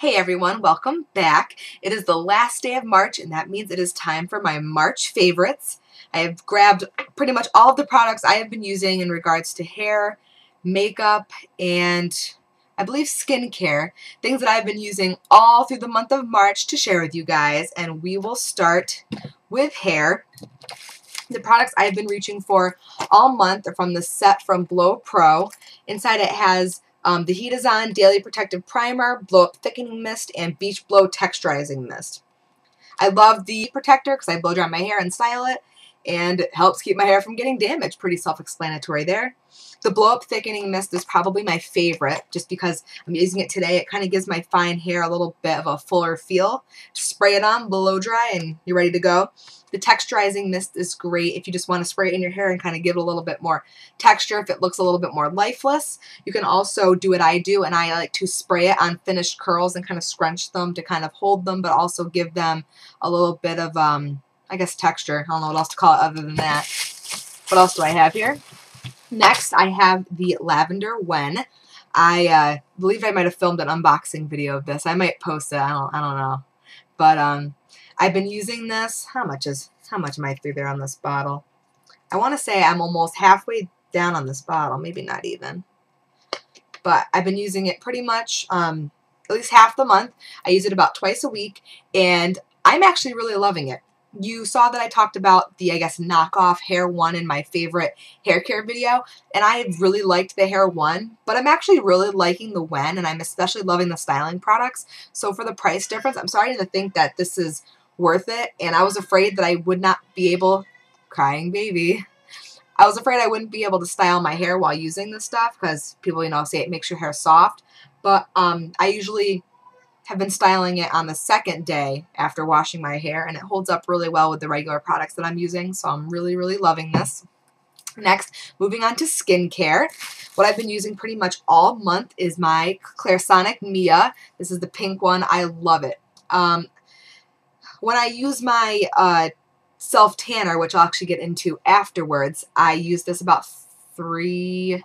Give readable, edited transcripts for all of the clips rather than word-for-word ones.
Hey everyone, welcome back. It is the last day of March and that means it is time for my March favorites. I have grabbed pretty much all of the products I have been using in regards to hair, makeup, and I believe skincare. Things that I've been using all through the month of March to share with you guys, and we will start with hair. The products I've been reaching for all month are from the set from BlowPro. Inside it has the Heat is On Daily Protective Primer, Blow Up Thickening Mist, and Beach Blow Texturizing Mist. I love the protector because I blow dry my hair and style it, and it helps keep my hair from getting damaged. Pretty self-explanatory there. The Blow Up Thickening Mist is probably my favorite just because I'm using it today. It kind of gives my fine hair a little bit of a fuller feel. Just spray it on, blow dry, and you're ready to go. The Texturizing Mist is great if you just want to spray it in your hair and kind of give it a little bit more texture if it looks a little bit more lifeless. You can also do what I do, and I like to spray it on finished curls and kind of scrunch them to kind of hold them, but also give them a little bit of, I guess, texture. I don't know what else to call it other than that. What else do I have here? Next, I have the Lavender Wen. I believe I might have filmed an unboxing video of this. I might post it. I don't know. But I've been using this. How much am I through there on this bottle? I want to say I'm almost halfway down on this bottle. Maybe not even. But I've been using it pretty much at least half the month. I use it about twice a week, and I'm actually really loving it. You saw that I talked about the, I guess, knockoff Hair One in my favorite hair care video, and I really liked the Hair One, but I'm actually really liking the Wen, and I'm especially loving the styling products. So for the price difference, I'm starting to think that this is worth it, and I was afraid that I would not be able, crying baby, I was afraid I wouldn't be able to style my hair while using this stuff because people, you know, say it makes your hair soft, but I usually have been styling it on the second day after washing my hair, and it holds up really well with the regular products that I'm using, so I'm really, really loving this. Next, moving on to skincare. What I've been using pretty much all month is my Clarisonic Mia. This is the pink one. I love it. When I use my self-tanner, which I'll actually get into afterwards, I use this about every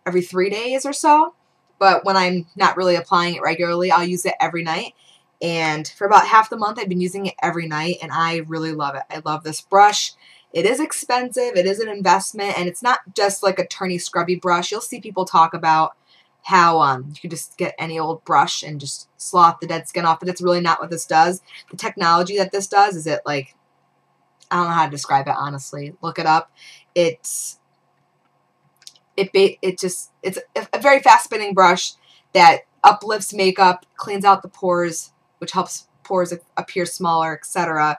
3 days or so. But when I'm not really applying it regularly, I'll use it every night. And for about half the month, I've been using it every night, and I really love it. I love this brush. It is expensive. It is an investment, and it's not just like a turny scrubby brush. You'll see people talk about how you can just get any old brush and just slough the dead skin off, but it's really not what this does. The technology that this does is I don't know how to describe it, honestly. Look it up. It's a very fast spinning brush that uplifts makeup, cleans out the pores, which helps pores appear smaller, etc.,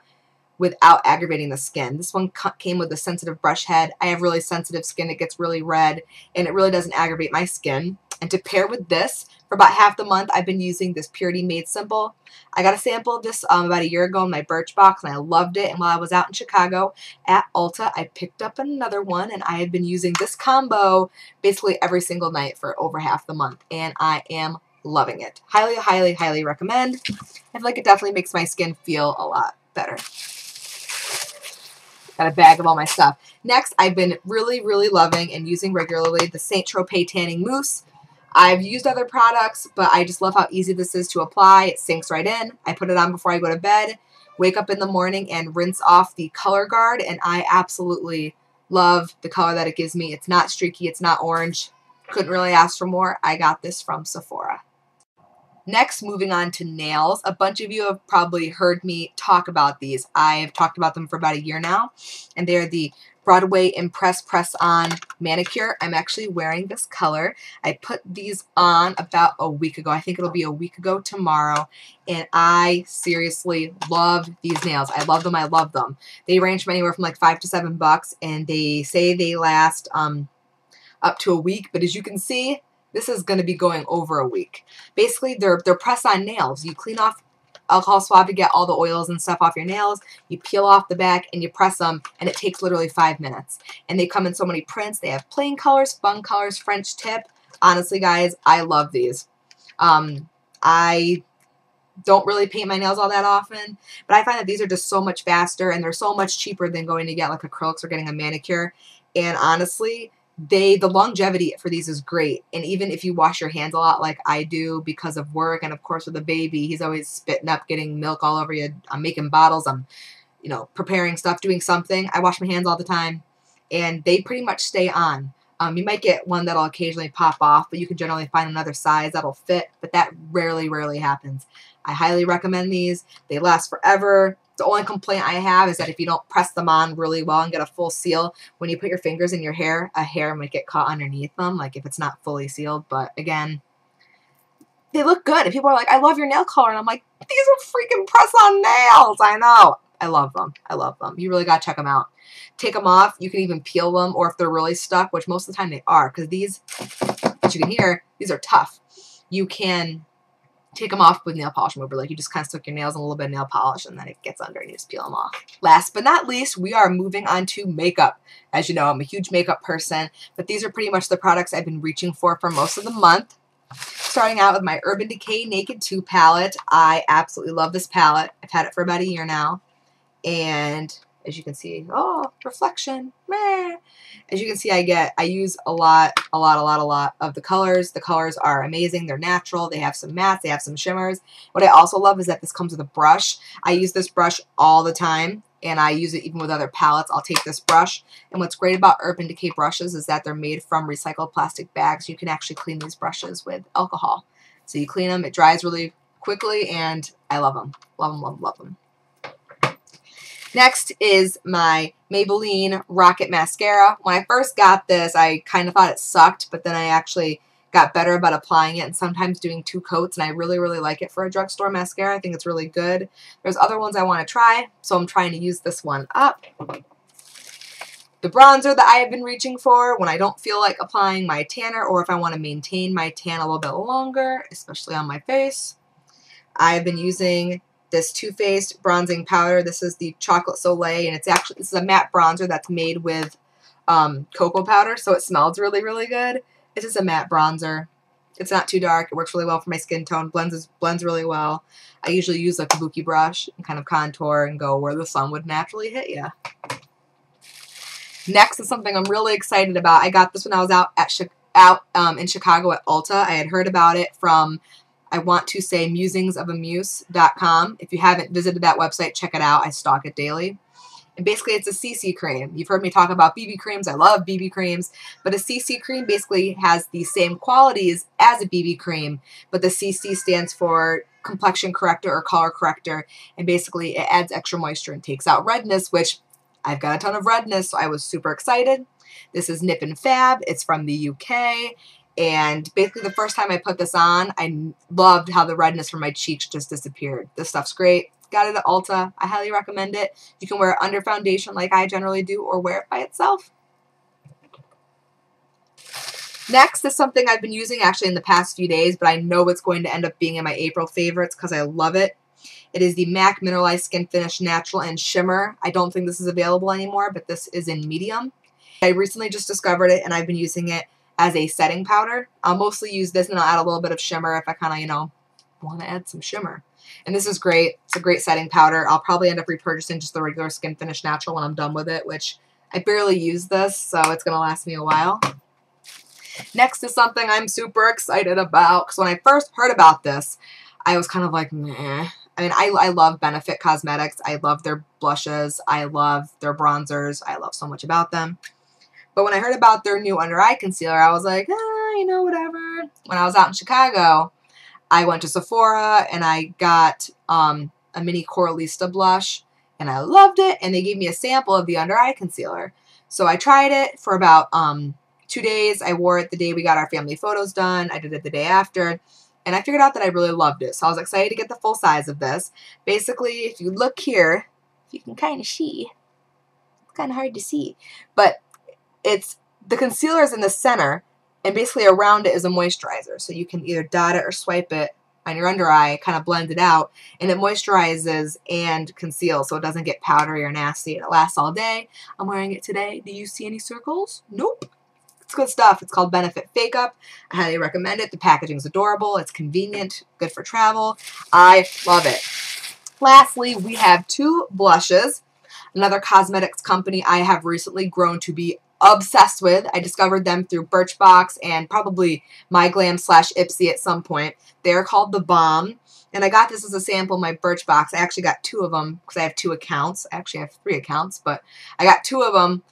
without aggravating the skin. This one came with a sensitive brush head. I have really sensitive skin. It gets really red, and it really doesn't aggravate my skin. And to pair with this, for about half the month, I've been using this Purity Made Simple. I got a sample of this about a year ago in my Birchbox, and I loved it. And while I was out in Chicago at Ulta, I picked up another one, and I have been using this combo basically every single night for over half the month, and I am loving it. Highly, highly, highly recommend. I feel like it definitely makes my skin feel a lot better. Got a bag of all my stuff. Next, I've been really, really loving and using regularly the Saint Tropez Tanning Mousse. I've used other products, but I just love how easy this is to apply. It sinks right in. I put it on before I go to bed, wake up in the morning, and rinse off the color guard, and I absolutely love the color that it gives me. It's not streaky. It's not orange. Couldn't really ask for more. I got this from Sephora. Next, moving on to nails. A bunch of you have probably heard me talk about these. I've talked about them for about a year now, and they're the Broadway Impress Press-On Manicure. I'm actually wearing this color. I put these on about a week ago. I think it'll be a week ago tomorrow, and I seriously love these nails. I love them. I love them. They range from anywhere from like $5 to $7, and they say they last up to a week, but as you can see, this is going to be going over a week. Basically, they're press-on nails. You clean off alcohol swab to get all the oils and stuff off your nails. You peel off the back and you press them, and it takes literally 5 minutes. And they come in so many prints. They have plain colors, fun colors, French tip. Honestly, guys, I love these. I don't really paint my nails all that often, but I find that these are just so much faster, and they're so much cheaper than going to get like acrylics or getting a manicure. And honestly, the longevity for these is great. And even if you wash your hands a lot like I do because of work, and of course with a baby, he's always spitting up, getting milk all over you. I'm making bottles, I'm, you know, preparing stuff, doing something. I wash my hands all the time, and they pretty much stay on. You might get one that'll occasionally pop off, but you can generally find another size that'll fit, but that rarely happens. I highly recommend these. They last forever. The only complaint I have is that if you don't press them on really well and get a full seal, when you put your fingers in your hair, a hair might get caught underneath them, like if it's not fully sealed. But again, they look good. And people are like, I love your nail color. And I'm like, these are freaking press-on nails. I know. I love them. I love them. You really got to check them out. Take them off. You can even peel them, or if they're really stuck, which most of the time they are, because these, as you can hear, these are tough. You can take them off with nail polish remover. Like, you just kind of stick your nails in a little bit of nail polish, and then it gets under and you just peel them off. Last but not least, we are moving on to makeup. As you know, I'm a huge makeup person, but these are pretty much the products I've been reaching for most of the month. Starting out with my Urban Decay Naked 2 palette. I absolutely love this palette. I've had it for about a year now. And as you can see, oh, reflection, meh. As you can see, I use a lot of the colors. The colors are amazing. They're natural. They have some mattes. They have some shimmers. What I also love is that this comes with a brush. I use this brush all the time, and I use it even with other palettes. I'll take this brush. And what's great about Urban Decay brushes is that they're made from recycled plastic bags. You can actually clean these brushes with alcohol. So you clean them. It dries really quickly, and I love them. Love them, love them, love them. Next is my Maybelline Rocket Mascara. When I first got this, I kind of thought it sucked, but then I actually got better about applying it and sometimes doing 2 coats, and I really like it for a drugstore mascara. I think it's really good. There's other ones I want to try, so I'm trying to use this one up. The bronzer that I have been reaching for when I don't feel like applying my tanner, or if I want to maintain my tan a little bit longer, especially on my face. I've been using this Too Faced bronzing powder. This is the Chocolate Soleil, and it's actually, this is a matte bronzer that's made with cocoa powder, so it smells really good. It's just a matte bronzer. It's not too dark. It works really well for my skin tone. Blends really well. I usually use a kabuki brush and kind of contour and go where the sun would naturally hit you. Next is something I'm really excited about. I got this when I was out in Chicago at Ulta. I had heard about it from, I want to say, musingsofamuse.com. If you haven't visited that website, check it out. I stalk it daily. And basically, it's a CC cream. You've heard me talk about BB creams. I love BB creams. But a CC cream basically has the same qualities as a BB cream, but the CC stands for complexion corrector or color corrector. And basically, it adds extra moisture and takes out redness, which I've got a ton of redness, so I was super excited. This is Nip and Fab. It's from the UK. And basically, the first time I put this on, I loved how the redness from my cheeks just disappeared. This stuff's great. Got it at Ulta. I highly recommend it. You can wear it under foundation like I generally do, or wear it by itself. Next is something I've been using actually in the past few days, but I know it's going to end up being in my April favorites because I love it. It is the MAC Mineralized Skin Finish Natural and Shimmer. I don't think this is available anymore, but this is in medium. I recently just discovered it, and I've been using it as a setting powder. I'll mostly use this, and I'll add a little bit of shimmer if I kind of, you know, want to add some shimmer. And this is great. It's a great setting powder. I'll probably end up repurchasing just the regular Skin Finish Natural when I'm done with it, which I barely use this, so it's going to last me a while. Next is something I'm super excited about, because when I first heard about this, I was kind of like, meh. I mean, I love Benefit Cosmetics. I love their blushes. I love their bronzers. I love so much about them. But when I heard about their new under eye concealer, I was like, you know, whatever. When I was out in Chicago, I went to Sephora and I got a mini Coralista blush, and I loved it. And they gave me a sample of the under eye concealer. So I tried it for about 2 days. I wore it the day we got our family photos done. I did it the day after. And I figured out that I really loved it. So I was excited to get the full size of this. Basically, if you look here, you can kind of see. It's kind of hard to see. But it's the concealer is in the center, and basically around it is a moisturizer. So you can either dot it or swipe it on your under eye, kind of blend it out, and it moisturizes and conceals so it doesn't get powdery or nasty. And it lasts all day. I'm wearing it today. Do you see any circles? Nope. It's good stuff. It's called Benefit Fake Up. I highly recommend it. The packaging is adorable. It's convenient. Good for travel. I love it. Lastly, we have 2 blushes. Another cosmetics company I have recently grown to be obsessed with. I discovered them through Birchbox and probably MyGlam/Ipsy at some point. They're called The Bomb. And I got this as a sample in my Birchbox. I actually got 2 of them because I have 2 accounts. I actually have 3 accounts, but I got 2 of them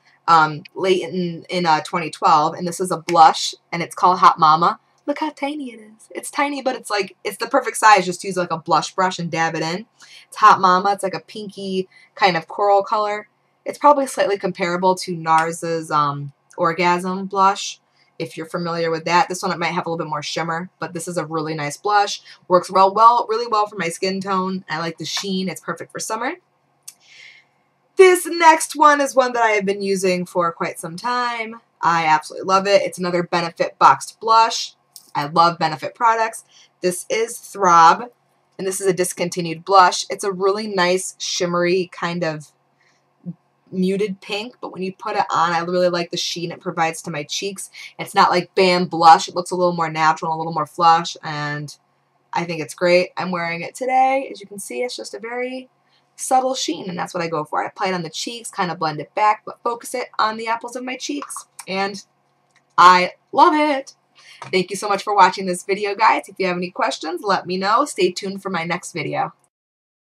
late in 2012. And this is a blush, and it's called Hot Mama. Look how tiny it is. It's tiny, but it's like, it's the perfect size. Just use like a blush brush and dab it in. It's Hot Mama. It's like a pinky kind of coral color. It's probably slightly comparable to NARS's Orgasm blush, if you're familiar with that. This one, it might have a little bit more shimmer, but this is a really nice blush. Works really well for my skin tone. I like the sheen. It's perfect for summer. This next one is one that I have been using for quite some time. I absolutely love it. It's another Benefit boxed blush. I love Benefit products. This is Throb, and this is a discontinued blush. It's a really nice, shimmery kind of muted pink, but when you put it on, I really like the sheen it provides to my cheeks. It's not like bam blush. It looks a little more natural, a little more flush, and I think it's great. I'm wearing it today. As you can see, it's just a very subtle sheen, and that's what I go for. I apply it on the cheeks, kind of blend it back, but focus it on the apples of my cheeks, and I love it. Thank you so much for watching this video, guys. If you have any questions, let me know. Stay tuned for my next video.